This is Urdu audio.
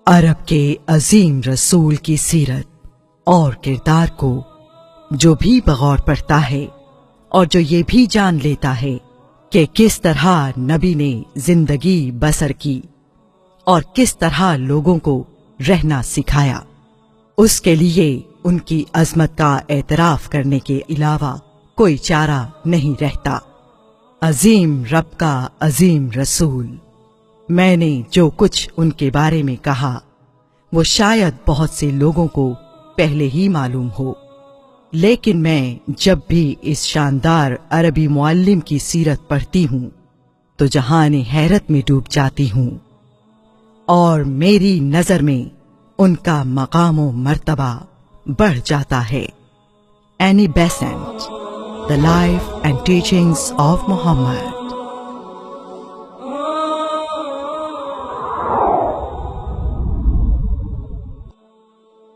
عرب کے عظیم رسول کی سیرت اور کردار کو جو بھی بغور پڑھتا ہے اور جو یہ بھی جان لیتا ہے کہ کس طرح نبی نے زندگی بسر کی اور کس طرح لوگوں کو رہنا سکھایا، اس کے لیے ان کی عظمت کا اعتراف کرنے کے علاوہ کوئی چارہ نہیں رہتا۔ عظیم رب کا عظیم رسول، میں نے جو کچھ ان کے بارے میں کہا وہ شاید بہت سے لوگوں کو پہلے ہی معلوم ہو، لیکن میں جب بھی اس شاندار عربی معلم کی سیرت پڑھتی ہوں تو جہان حیرت میں ڈوب جاتی ہوں، اور میری نظر میں ان کا مقام و مرتبہ بڑھ جاتا ہے۔ Annie Besant, The Life and Teachings of Muhammad۔